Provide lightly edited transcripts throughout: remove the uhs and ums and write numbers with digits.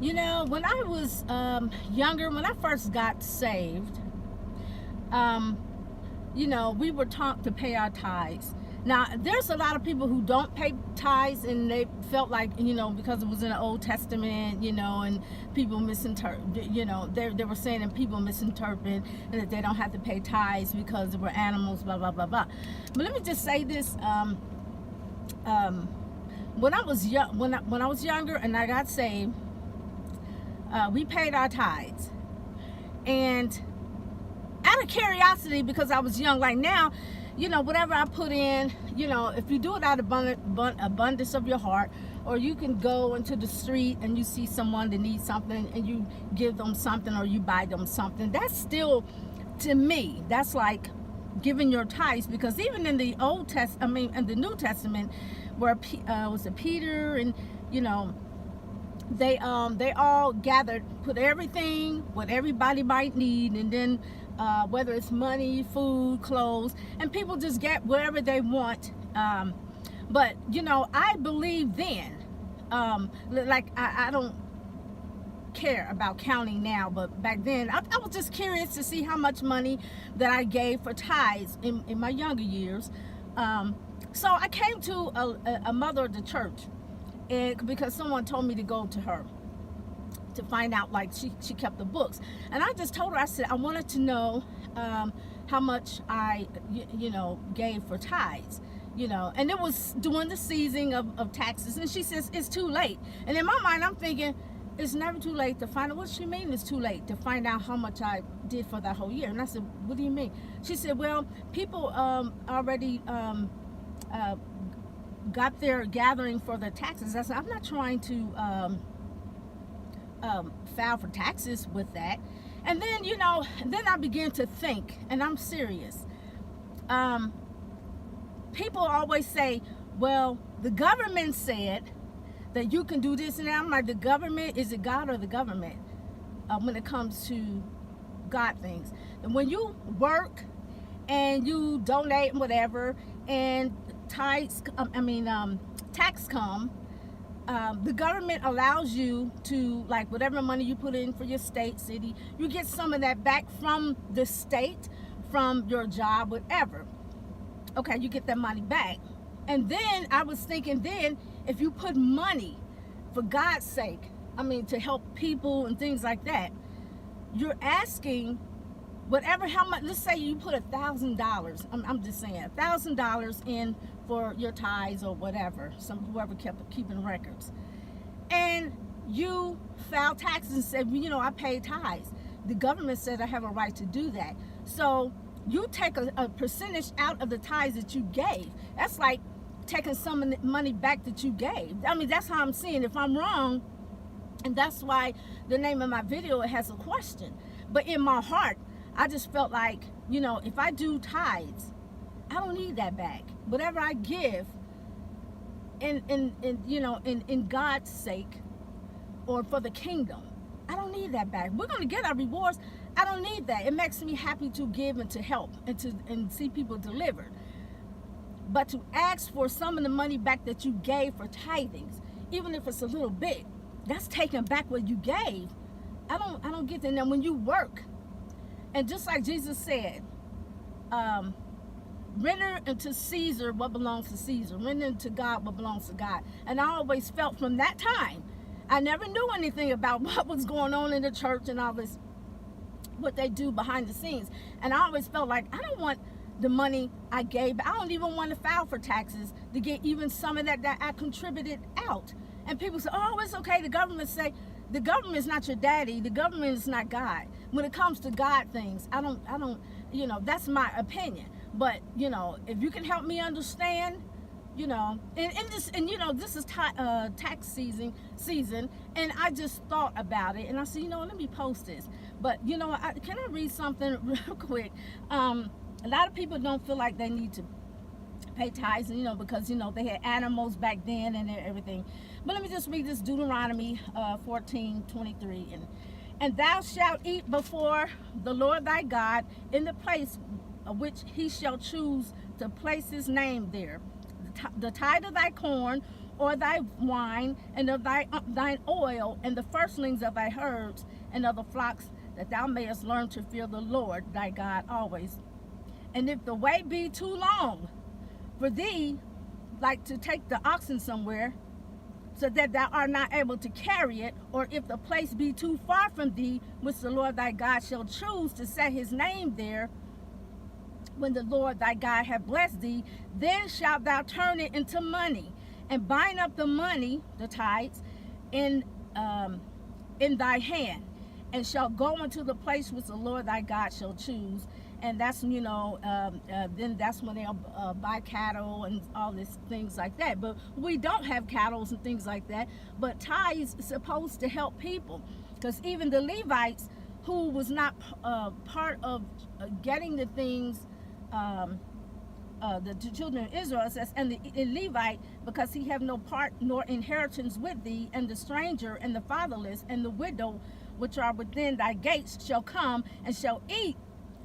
When I was younger, when I first got saved, we were taught to pay our tithes. Now, there's a lot of people who don't pay tithes, and they felt like, because it was in the Old Testament, and people misinterpret, they were saying that people misinterpret and that they don't have to pay tithes because they were animals, blah, blah, blah, blah. But let me just say this. When I was young, when I was younger and I got saved, we paid our tithes. And out of curiosity, because I was young, like now, whatever I put in, if you do it out of abundance of your heart, or you can go into the street and you see someone that needs something and you give them something, or you buy them something, that's still, to me, that's like giving your tithes. Because even in the in the New Testament, where was it Peter and they all gathered, put everything what everybody might need, and then whether it's money, food, clothes, and people just get wherever they want. But I believe then, I don't care about counting now, but back then I was just curious to see how much money that I gave for tithes in my younger years. So I came to a mother of the church, and because someone told me to go to her to find out, like she kept the books, and I just told her, I said I wanted to know how much I gave for tithes, and it was during the season of taxes, and she says it's too late. And in my mind I'm thinking, it's never too late to find out. What she mean it's too late to find out how much I did for that whole year? And I said, what do you mean? She said, well, people already got their gathering for their taxes. I said, I'm not trying to file for taxes with that. And then then I began to think, and I'm serious. People always say, well, the government said that you can do this and that. I'm like, the government, is it God or the government when it comes to God things? And when you work and you donate and whatever, and tax come, the government allows you to, like, whatever money you put in for your state, city, you get some of that back from the state, from your job, whatever. Okay, you get that money back. And then I was thinking, then if you put money for God's sake, to help people and things like that, you're asking whatever, how much, let's say you put $1,000, I'm just saying, $1,000 in for your tithes or whatever, whoever kept keeping records, and you filed taxes and said, I paid tithes. The government said I have a right to do that. So you take a percentage out of the tithes that you gave. That's like taking some of the money back that you gave. That's how I'm seeing. If I'm wrong, and that's why the name of my video, it has a question. But in my heart, I just felt like, if I do tithes, I don't need that back. Whatever I give in God's sake, or for the kingdom, I don't need that back. We're going to get our rewards. I don't need that. It makes me happy to give and to help and see people delivered. But to ask for some of the money back that you gave for tithings, even if it's a little bit, that's taking back what you gave. I don't get that. Now, when you work, and just like Jesus said, render unto Caesar what belongs to Caesar, render unto God what belongs to God. And I always felt from that time, I never knew anything about what was going on in the church and all this, what they do behind the scenes. And I always felt like, I don't want the money I gave. I don't even want to file for taxes to get even some of that I contributed out. And people say, oh, it's okay. The government say, the government is not your daddy. The government is not God. When it comes to God things, I don't, that's my opinion. But, if you can help me understand, this is tax season, and I just thought about it, and I said, let me post this. But, can I read something real quick? A lot of people don't feel like they need to pay tithes, because, they had animals back then and everything. But let me just read this, Deuteronomy 14:23. And thou shalt eat before the Lord thy God in the place which he shall choose to place his name there. The tithe of thy corn, or thy wine, and of thine oil, and the firstlings of thy herds, and of the flocks, that thou mayest learn to fear the Lord thy God always. And if the way be too long for thee, like to take the oxen somewhere, so that thou art not able to carry it, or if the place be too far from thee, which the Lord thy God shall choose to set his name there, when the Lord thy God hath blessed thee, then shalt thou turn it into money, and bind up the money, the tithes, in thy hand, and shall go into the place which the Lord thy God shall choose. And that's, then that's when they'll buy cattle and all these things like that. But we don't have cattle and things like that. But tithes is supposed to help people, because even the Levites, who was not part of getting the things, the children of Israel, it says, and the Levite, because he have no part nor inheritance with thee, and the stranger, and the fatherless, and the widow, which are within thy gates, shall come and shall eat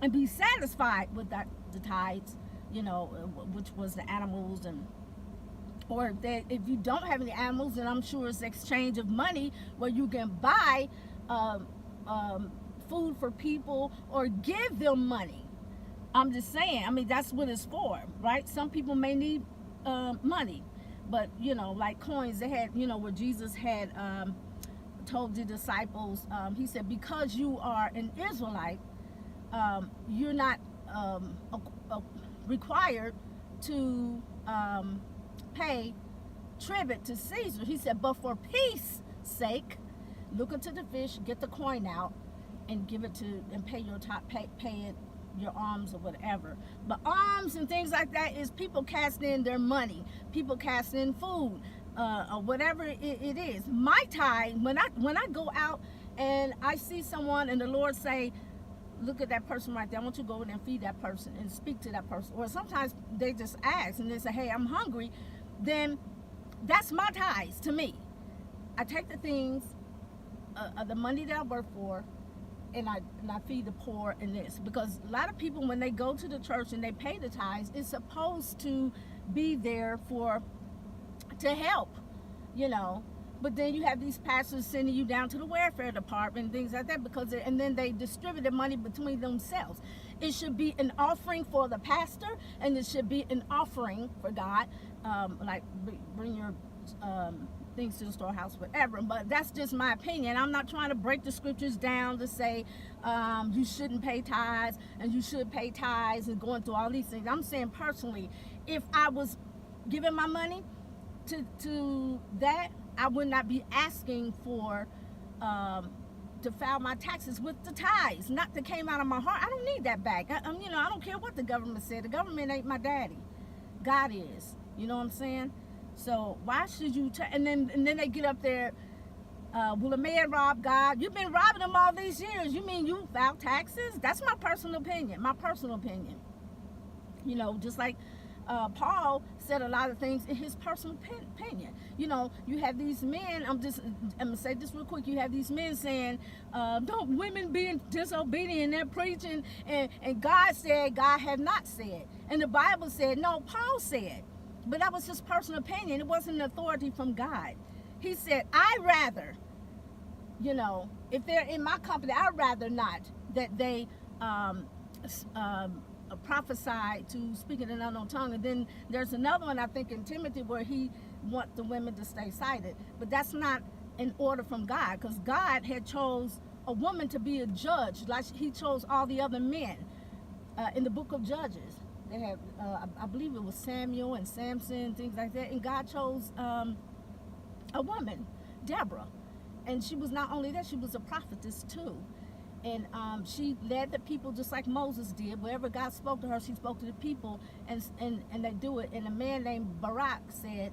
and be satisfied with the tithes, which was the animals. And or if you don't have any animals, then I'm sure it's exchange of money, where you can buy food for people or give them money. I'm just saying, that's what it's for, right? Some people may need money, but like coins. They had, where Jesus had told the disciples, he said, because you are an Israelite, you're not required to pay tribute to Caesar. He said, but for peace sake, look into the fish, get the coin out, and give it to, and pay your pay it, your alms or whatever. But alms and things like that is people cast in their money, people cast in food, or whatever it is. My tithe, when I go out and I see someone and the Lord say, look at that person right there, I want you to go in and feed that person and speak to that person. Or sometimes they just ask and they say, hey, I'm hungry. Then that's my tithes to me. I take the things, the money that I work for, and I feed the poor in this. Because a lot of people, when they go to the church and they pay the tithes, it's supposed to be there to help, But then you have these pastors sending you down to the welfare department and things like that, and then they distribute the money between themselves. It should be an offering for the pastor, and it should be an offering for God, like bring your things to the storehouse, whatever. But that's just my opinion. I'm not trying to break the scriptures down to say you shouldn't pay tithes and you should pay tithes and going through all these things. I'm saying personally, if I was giving my money to that, I would not be asking for to file my taxes with the tithes, not that came out of my heart. I don't need that back. I don't care what the government said. The government ain't my daddy. God is. You know what I'm saying? So why should you? And then they get up there. Will a man rob God? You've been robbing him all these years. You mean you file taxes? That's my personal opinion. Just like Paul said a lot of things in his personal opinion. You have these men, I'm gonna say this real quick, you have these men saying, don't women be disobedient, they're preaching, and God said, God had not said. And the Bible said, no, Paul said. But that was his personal opinion. It wasn't an authority from God. He said, I rather, if they're in my company, I'd rather not that they prophesy to speak in an unknown tongue. And then there's another one, I think, in Timothy, where he wants the women to stay silent. But that's not an order from God, because God had chose a woman to be a judge, like he chose all the other men in the book of Judges. They have, I believe it was Samuel and Samson, things like that. And God chose a woman, Deborah. And she was not only that, she was a prophetess too. And she led the people just like Moses did. Wherever God spoke to her, she spoke to the people, and they do it. And a man named Barak said,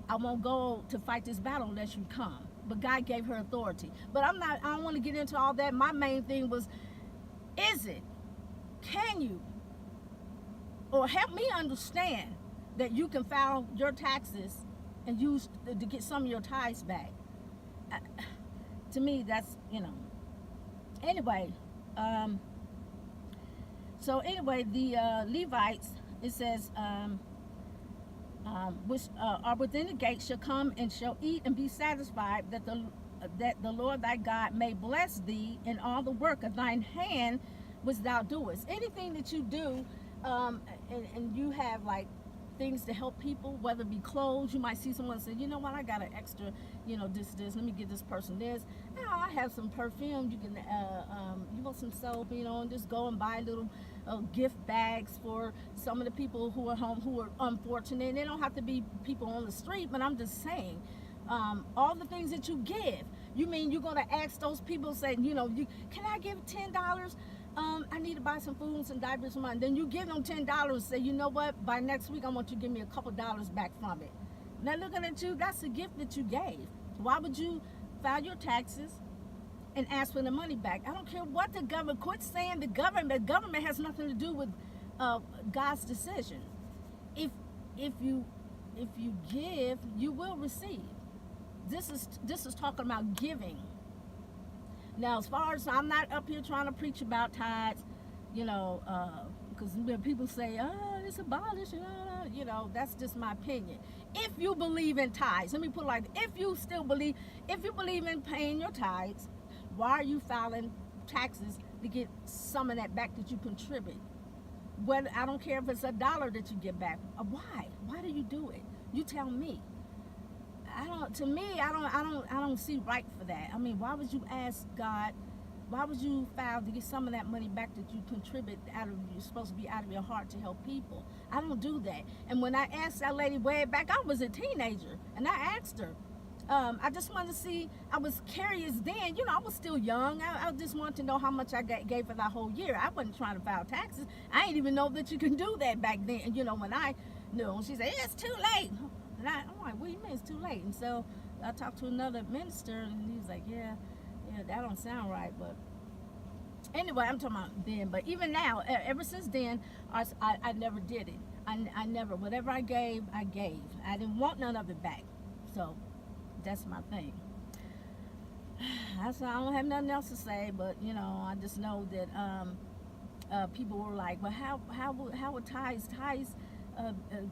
I won't go to fight this battle unless you come. But God gave her authority. But I don't want to get into all that. My main thing was, can you, or help me understand that you can file your taxes and use to get some of your tithes back. To me, that's, Anyway, the Levites, it says, which are within the gate shall come and shall eat and be satisfied, that the Lord thy God may bless thee in all the work of thine hand which thou doest. Anything that you do, and you have like things to help people, whether it be clothes. You might see someone say, you know what, I got an extra, this, let me get this person this. Oh, I have some perfume. You can, you want some soap, and just go and buy little gift bags for some of the people who are home, who are unfortunate. They don't have to be people on the street, but I'm just saying, all the things that you give. You mean you're gonna ask those people, say, can I give $10? I need to buy some food and some diapers for mine. Then you give them $10. Say, you know what? By next week, I want you to give me a couple dollars back from it. Now looking at you, that's a gift that you gave. Why would you file your taxes and ask for the money back? I don't care what the government. Quit saying the government. The government has nothing to do with God's decision. If you give, you will receive. This is talking about giving. Now, as far as, I'm not up here trying to preach about tithes, because when people say, oh, it's abolished, that's just my opinion. If you believe in tithes, let me put it like, if you believe in paying your tithes, why are you filing taxes to get some of that back that you contribute? I don't care if it's $1 that you get back. Why do you do it? You tell me. I don't see right for that. I mean, why would you ask God? Why would you file to get some of that money back that you contribute you're supposed to be out of your heart to help people? I don't do that. And when I asked that lady way back, I was a teenager, and I asked her. I just wanted to see. I was curious then. I was still young. I just wanted to know how much I gave for that whole year. I wasn't trying to file taxes. I didn't even know that you can do that back then. When I knew, she said, it's too late. And I'm like, what do you mean it's too late? And so I talked to another minister, and he was like, yeah, that don't sound right. But anyway, I'm talking about then. But even now, ever since then, I never did it. I never, whatever I gave, I gave. I didn't want none of it back. So that's my thing. I don't have nothing else to say, but I just know that people were like, well, how would tithes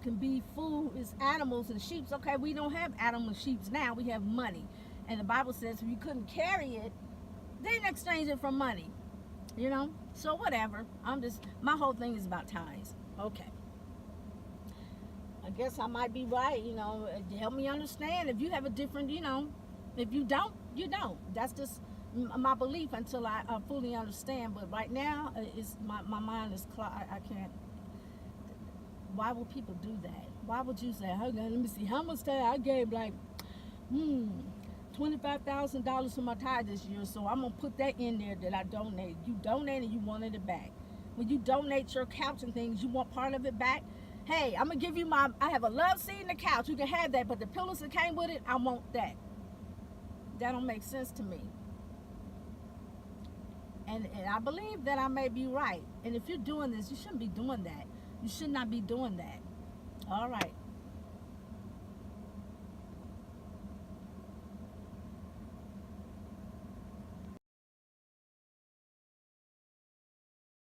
can be food, is animals and sheep. Okay, we don't have animals and sheep now, we have money. And the Bible says if you couldn't carry it, then exchange it for money. So whatever. My whole thing is about tithes. Okay. I guess I might be right, help me understand. If you have a different, if you don't, you don't. That's just my belief until I fully understand. But right now, it's my mind is clear. I can't. Why would people do that? Why would you say, hey, let me see, how much tithe I gave, like, $25,000 for my tithe this year, so I'm going to put that in there that I donated. You donated, you wanted it back. When you donate your couch and things, you want part of it back. Hey, I'm going to give you I have a love seat in the couch. You can have that, but the pillows that came with it, I want that. That don't make sense to me. And I believe that I may be right. And if you're doing this, you shouldn't be doing that. You should not be doing that. All right.